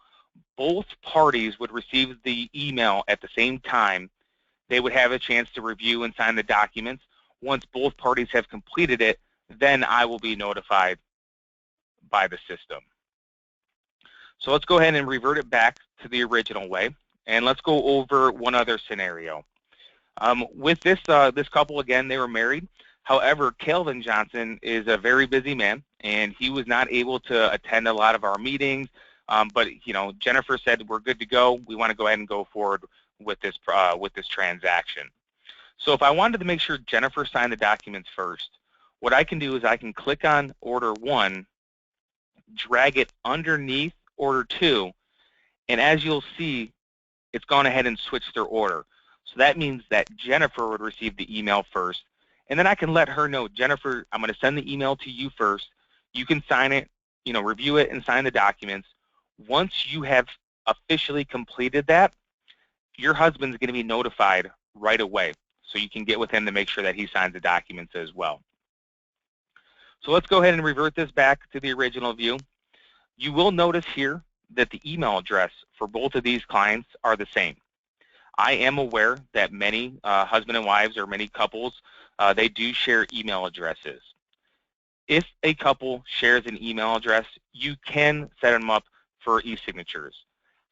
both parties would receive the email at the same time. They would have a chance to review and sign the documents. Once both parties have completed it, then I will be notified by the system. So let's go ahead and revert it back to the original way. And let's go over one other scenario. With this couple, again, they were married. However, Calvin Johnson is a very busy man, and he was not able to attend a lot of our meetings. But Jennifer said, we're good to go. We want to go ahead and go forward with this transaction. So if I wanted to make sure Jennifer signed the documents first, what I can do is I can click on Order 1, drag it underneath Order 2, and as you'll see, it's gone ahead and switched their order. So that means that Jennifer would receive the email first, and then I can let her know, Jennifer, I'm going to send the email to you first. You can sign it, review it and sign the documents. Once you have officially completed that, your husband's going to be notified right away, so you can get with him to make sure that he signs the documents as well. So let's go ahead and revert this back to the original view. You will notice here that the email address for both of these clients are the same. I am aware that many husband and wives or many couples, they do share email addresses. If a couple shares an email address, you can set them up for e-signatures.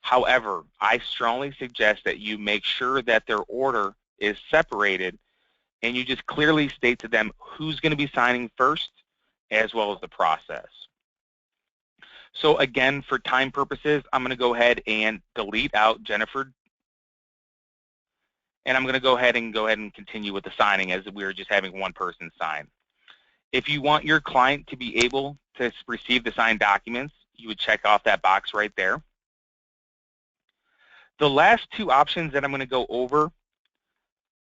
However, I strongly suggest that you make sure that their order is separated and you just clearly state to them who's going to be signing first as well as the process. So again, for time purposes, I'm going to go ahead and delete out Jennifer, and I'm going to go ahead and continue with the signing as we were just having one person sign. If you want your client to be able to receive the signed documents, you would check off that box right there. The last two options that I'm going to go over,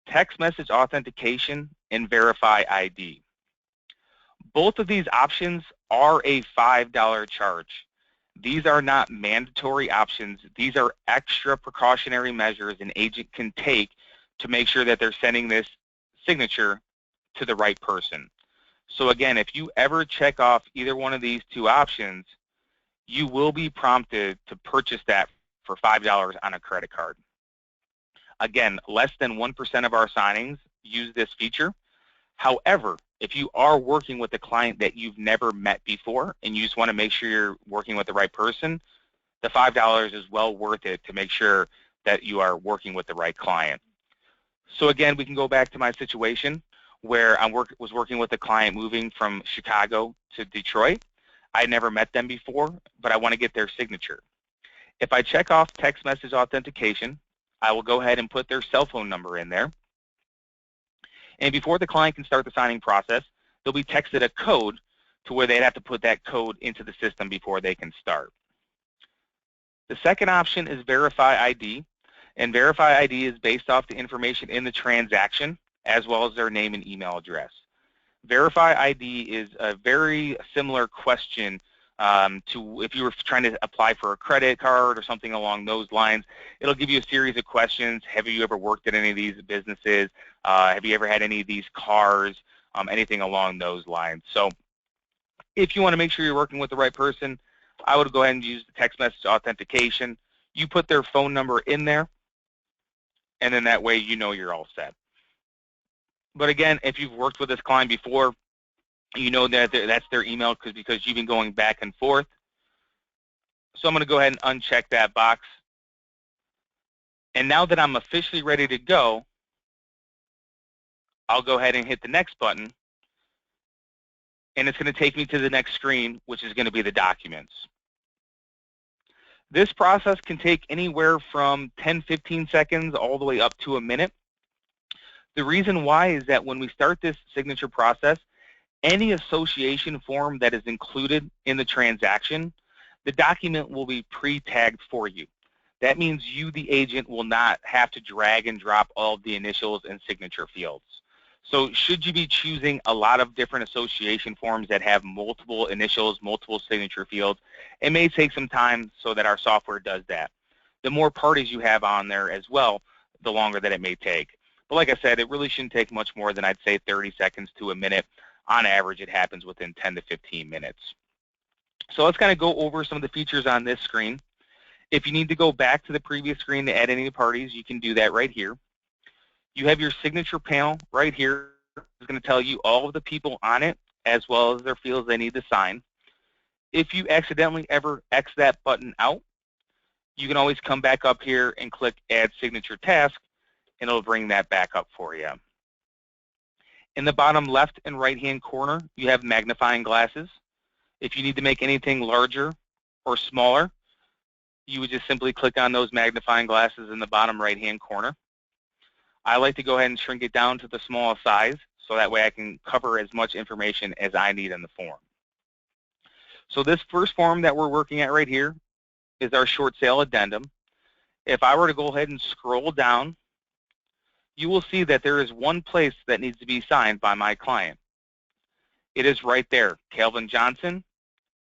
text message authentication and verify ID. Both of these options are a $5 charge. These are not mandatory options. These are extra precautionary measures an agent can take to make sure that they're sending this signature to the right person. So again, if you ever check off either one of these two options, you will be prompted to purchase that for $5 on a credit card. Again, less than 1% of our signings use this feature. However, if you are working with a client that you've never met before and you just want to make sure you're working with the right person, the $5 is well worth it to make sure that you are working with the right client. So again, we can go back to my situation where I was working with a client moving from Chicago to Detroit. I had never met them before, but I want to get their signature. If I check off text message authentication, I will go ahead and put their cell phone number in there. And before the client can start the signing process, they'll be texted a code to where they'd have to put that code into the system before they can start. The second option is verify ID, and verify ID is based off the information in the transaction as well as their name and email address. Verify ID is a very similar question to if you were trying to apply for a credit card or something along those lines. It'll give you a series of questions. Have you ever worked at any of these businesses? Have you ever had any of these cars? Anything along those lines. So if you want to make sure you're working with the right person, I would go ahead and use the text message authentication. You put their phone number in there, and then that way you know you're all set. But again, if you've worked with this client before, you know that that's their email because you've been going back and forth. So I'm going to go ahead and uncheck that box. And now that I'm officially ready to go, I'll go ahead and hit the next button. And it's going to take me to the next screen, which is going to be the documents. This process can take anywhere from 10-15 seconds all the way up to a minute. The reason why is that when we start this signature process, any association form that is included in the transaction, the document will be pre-tagged for you. That means you, the agent, will not have to drag and drop all of the initials and signature fields. So should you be choosing a lot of different association forms that have multiple initials, multiple signature fields, it may take some time so that our software does that. The more parties you have on there as well, the longer that it may take. But like I said, it really shouldn't take much more than, I'd say, 30 seconds to a minute. On average, it happens within 10 to 15 minutes. So let's kind of go over some of the features on this screen. If you need to go back to the previous screen to add any parties, you can do that right here. You have your signature panel right here. It's going to tell you all of the people on it as well as their fields they need to sign. If you accidentally ever X that button out, you can always come back up here and click Add Signature Task, and it'll bring that back up for you. In the bottom left and right-hand corner, you have magnifying glasses. If you need to make anything larger or smaller, you would just simply click on those magnifying glasses in the bottom right-hand corner. I like to go ahead and shrink it down to the smallest size, so that way I can cover as much information as I need in the form. So this first form that we're working at right here is our short sale addendum. If I were to go ahead and scroll down, you will see that there is one place that needs to be signed by my client. It is right there, Calvin Johnson,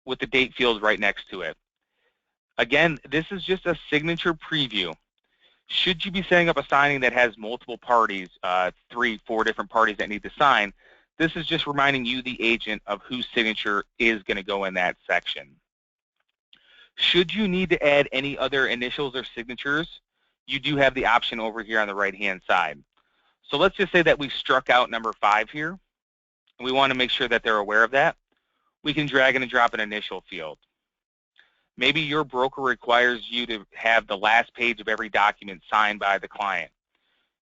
with the date field right next to it. Again, this is just a signature preview. Should you be setting up a signing that has multiple parties, 3, 4 different parties that need to sign, this is just reminding you, the agent, of whose signature is going to go in that section. Should you need to add any other initials or signatures, you do have the option over here on the right-hand side. So let's just say that we struck out number 5 here, and we want to make sure that they're aware of that. We can drag and drop an initial field. Maybe your broker requires you to have the last page of every document signed by the client.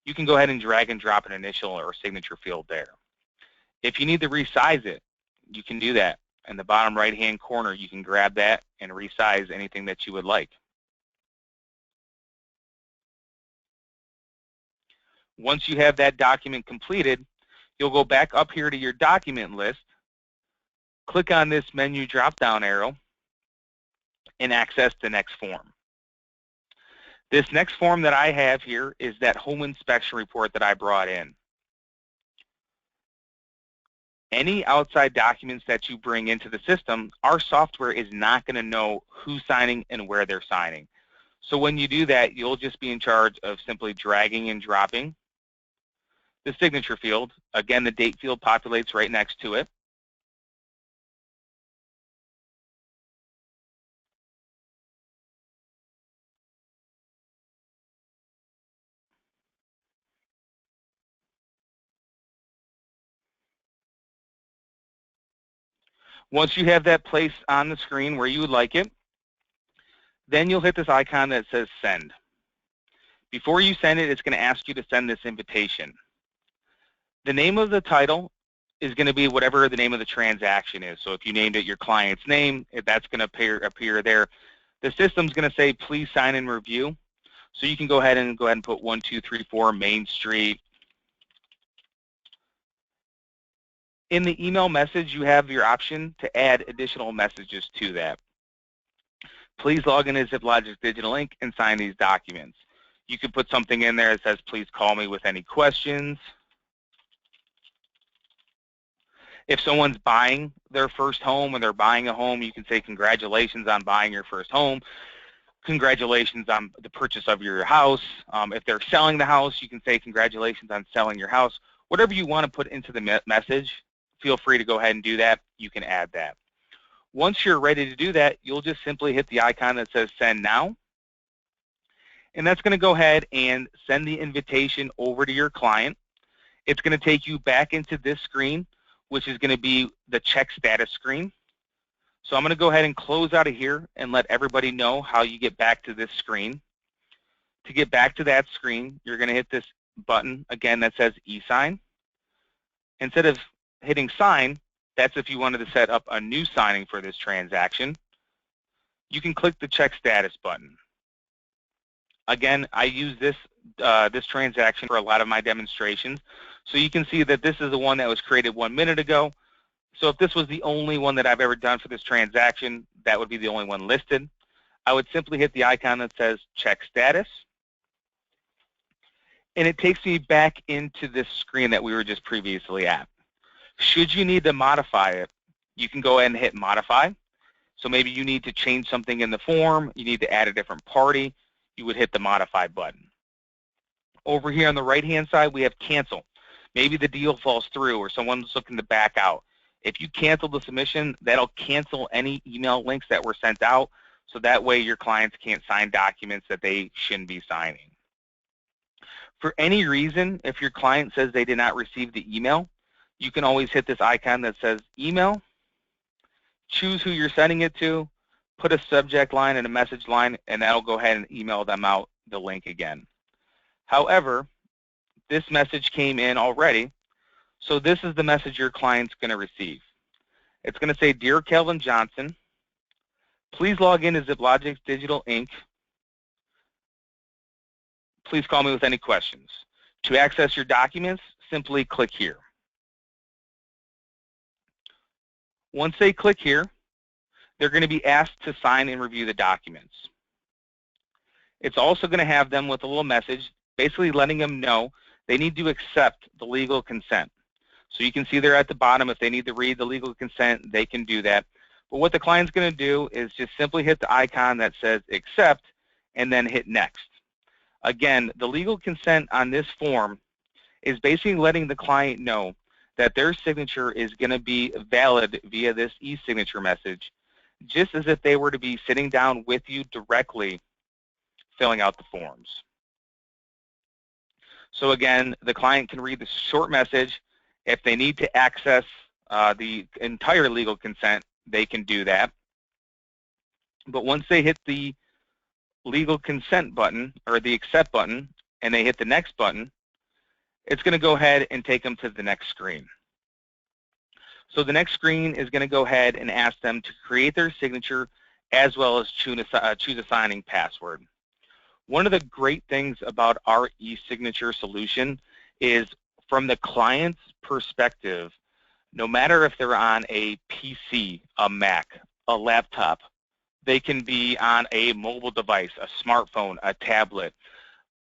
You can go ahead and drag and drop an initial or signature field there. If you need to resize it, you can do that. In the bottom right-hand corner, you can grab that and resize anything that you would like. Once you have that document completed, you'll go back up here to your document list, click on this menu drop-down arrow, and access the next form. This next form that I have here is that home inspection report that I brought in. Any outside documents that you bring into the system, our software is not going to know who's signing and where they're signing. So when you do that, you'll just be in charge of simply dragging and dropping the signature field. Again, the date field populates right next to it. Once you have that placed on the screen where you would like it, then you'll hit this icon that says send. Before you send it, it's going to ask you to send this invitation. The name of the title is going to be whatever the name of the transaction is. So if you named it your client's name, that's going to appear there. The system's going to say, please sign and review. So you can go ahead and put 1234 Main Street. In the email message, you have your option to add additional messages to that. Please log in to ZipLogic Digital Inc. and sign these documents. You could put something in there that says, please call me with any questions. If someone's buying their first home and they're buying a home, you can say, congratulations on buying your first home. Congratulations on the purchase of your house. If they're selling the house, you can say, congratulations on selling your house. Whatever you want to put into the message, feel free to go ahead and do that. You can add that. Once you're ready to do that, you'll just simply hit the icon that says send now. And that's going to go ahead and send the invitation over to your client. It's going to take you back into this screen, which is going to be the check status screen. So I'm going to go ahead and close out of here and let everybody know how you get back to this screen. To get back to that screen, you're going to hit this button again that says e-sign. Instead of hitting sign, that's if you wanted to set up a new signing for this transaction. You can click the check status button. Again, I use this transaction for a lot of my demonstrations. So you can see that this is the one that was created 1 minute ago. So if this was the only one that I've ever done for this transaction, that would be the only one listed. I would simply hit the icon that says check status. And it takes me back into this screen that we were just previously at. Should you need to modify it, you can go ahead and hit modify. So maybe you need to change something in the form, you need to add a different party, you would hit the modify button. Over here on the right-hand side, we have cancel. Maybe the deal falls through or someone's looking to back out. If you cancel the submission, that'll cancel any email links that were sent out, so that way your clients can't sign documents that they shouldn't be signing. For any reason, if your client says they did not receive the email, you can always hit this icon that says email, choose who you're sending it to, put a subject line and a message line, and that'll go ahead and email them out the link again. However, this message came in already, so this is the message your client's going to receive. It's going to say, Dear Kelvin Johnson, please log in to ZipLogic Digital Inc. Please call me with any questions. To access your documents, simply click here. Once they click here, they're going to be asked to sign and review the documents. It's also going to have them with a little message basically letting them know they need to accept the legal consent. So you can see there at the bottom, if they need to read the legal consent, they can do that. But what the client's going to do is just simply hit the icon that says accept and then hit next. Again, the legal consent on this form is basically letting the client know that their signature is going to be valid via this e-signature message, just as if they were to be sitting down with you directly filling out the forms. So again, the client can read the short message. If they need to access the entire legal consent, they can do that. But once they hit the legal consent button or the accept button and they hit the next button, it's going to go ahead and take them to the next screen. So the next screen is going to go ahead and ask them to create their signature as well as choose a signing password. One of the great things about our e-signature solution is from the client's perspective, no matter if they're on a PC, a Mac, a laptop, They can be on a mobile device, a smartphone, a tablet.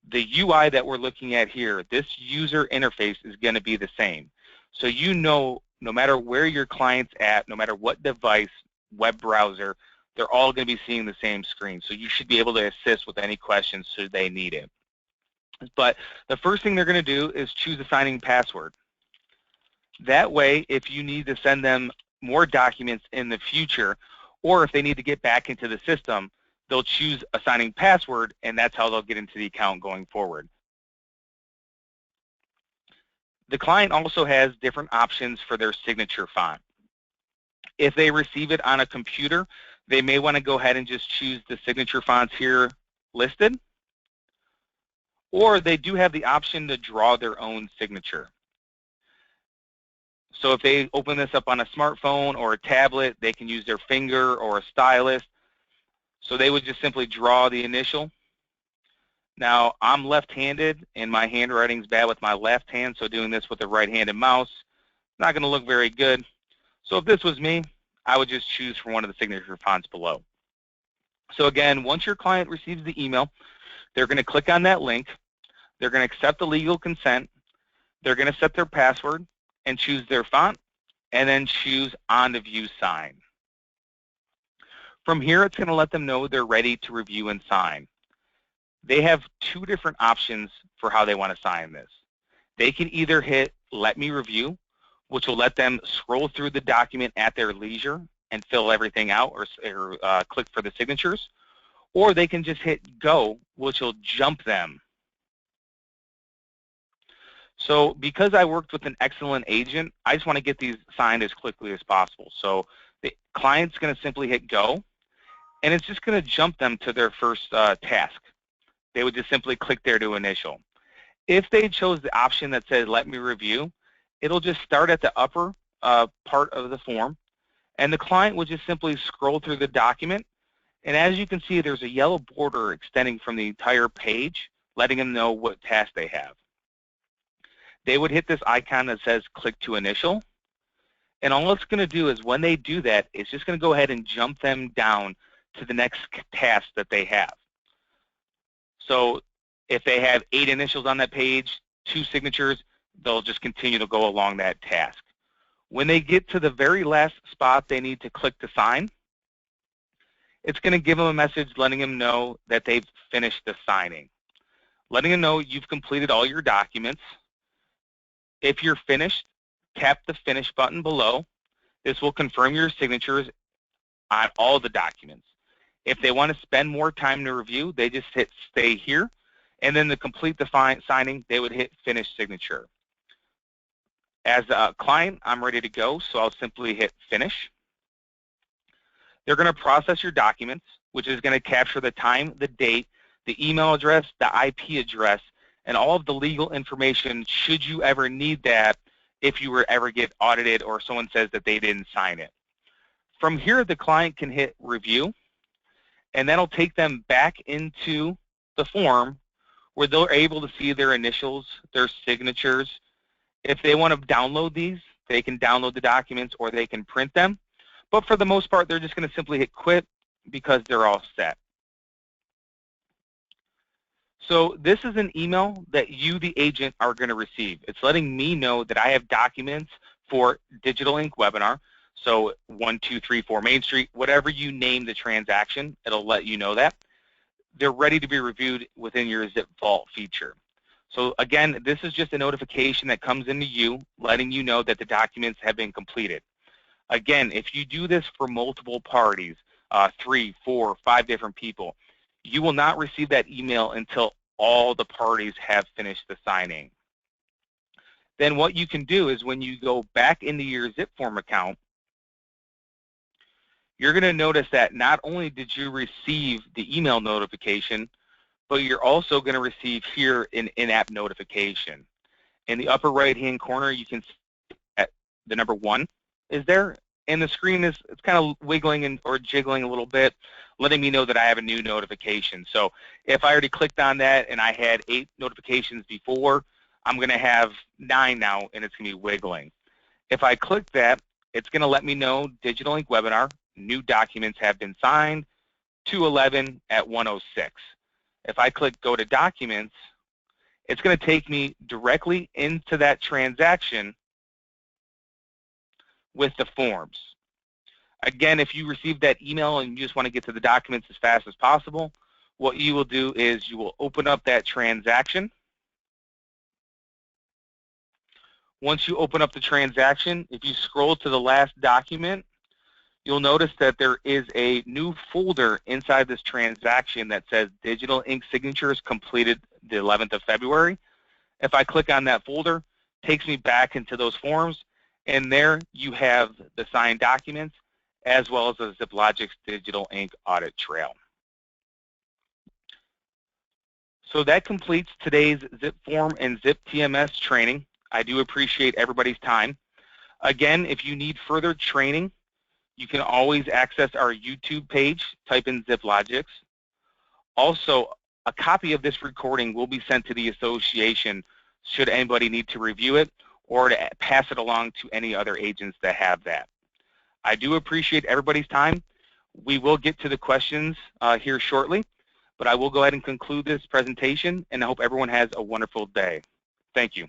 The UI that we're looking at here, this user interface is going to be the same. So you know, no matter where your client's at, no matter what device, web browser, they're all going to be seeing the same screen. So you should be able to assist with any questions should they need it. But the first thing they're going to do is choose a signing password. That way, if you need to send them more documents in the future, or if they need to get back into the system, they'll choose a signing password, and that's how they'll get into the account going forward. The client also has different options for their signature font. If they receive it on a computer, they may want to go ahead and just choose the signature fonts here listed, or they do have the option to draw their own signature. So if they open this up on a smartphone or a tablet, they can use their finger or a stylus. So they would just simply draw the initial. Now, I'm left-handed, and my handwriting's bad with my left hand, so doing this with a right-handed mouse, not going to look very good. So if this was me, I would just choose from one of the signature fonts below. So again, once your client receives the email, they're going to click on that link. They're going to accept the legal consent. They're going to set their password and choose their font, and then choose On to View Sign. From here, it's going to let them know they're ready to review and sign. They have two different options for how they want to sign this. They can either hit Let Me Review, which will let them scroll through the document at their leisure and fill everything out, or click for the signatures, or they can just hit Go, which will jump them. So because I worked with an excellent agent, I just want to get these signed as quickly as possible. So the client's going to simply hit Go, and it's just going to jump them to their first task. They would just simply click there to initial. If they chose the option that says Let Me Review, it'll just start at the upper part of the form, and the client would just simply scroll through the document. And as you can see, there's a yellow border extending from the entire page, letting them know what task they have. They would hit this icon that says Click to Initial, and all it's going to do is when they do that, it's just going to go ahead and jump them down to the next task that they have. So if they have 8 initials on that page, 2 signatures, they'll just continue to go along that task. When they get to the very last spot they need to click to sign, it's going to give them a message letting them know that they've finished the signing, letting them know you've completed all your documents. If you're finished, tap the Finish button below. This will confirm your signatures on all the documents. If they want to spend more time to review, they just hit Stay Here, and then to complete the signing, they would hit Finish Signature. As a client, I'm ready to go, so I'll simply hit Finish. They're going to process your documents, which is going to capture the time, the date, the email address, the IP address, and all of the legal information should you ever need that if you were ever get audited or someone says that they didn't sign it. From here, the client can hit Review, and that'll take them back into the form where they're able to see their initials, their signatures. If they want to download these, they can download the documents or they can print them. But for the most part, they're just going to simply hit Quit because they're all set. So this is an email that you, the agent, are going to receive. It's letting me know that I have documents for Digital Ink Webinar. So 1234 Main Street, whatever you name the transaction, it'll let you know that. They're ready to be reviewed within your Zip Vault feature. So again, this is just a notification that comes into you, letting you know that the documents have been completed. Again, if you do this for multiple parties, 3, 4, 5 different people, you will not receive that email until all the parties have finished the signing. Then what you can do is when you go back into your zipForm account, you're going to notice that not only did you receive the email notification, but you're also going to receive here an in-app notification. In the upper right-hand corner, you can see that the number 1 is there, and the screen is it's kind of wiggling or jiggling a little bit, letting me know that I have a new notification. So if I already clicked on that and I had 8 notifications before, I'm going to have 9 now, and it's going to be wiggling. If I click that, it's going to let me know Digital Ink Webinar, new documents have been signed, 2/11 at 1:06. If I click Go to Documents, it's going to take me directly into that transaction with the forms. Again, if you received that email and you just want to get to the documents as fast as possible, what you will do is you will open up that transaction. Once you open up the transaction, if you scroll to the last document, you'll notice that there is a new folder inside this transaction that says Digital Ink Signatures completed the 11th of February. If I click on that folder, it takes me back into those forms, and there you have the signed documents as well as the ZipLogix Digital Ink Audit Trail. So that completes today's zipForm and zipTMS training. I do appreciate everybody's time. Again, if you need further training, you can always access our YouTube page, type in ZipLogix. Also, a copy of this recording will be sent to the association should anybody need to review it or to pass it along to any other agents that have that. I do appreciate everybody's time. We will get to the questions here shortly, but I will go ahead and conclude this presentation, and I hope everyone has a wonderful day. Thank you.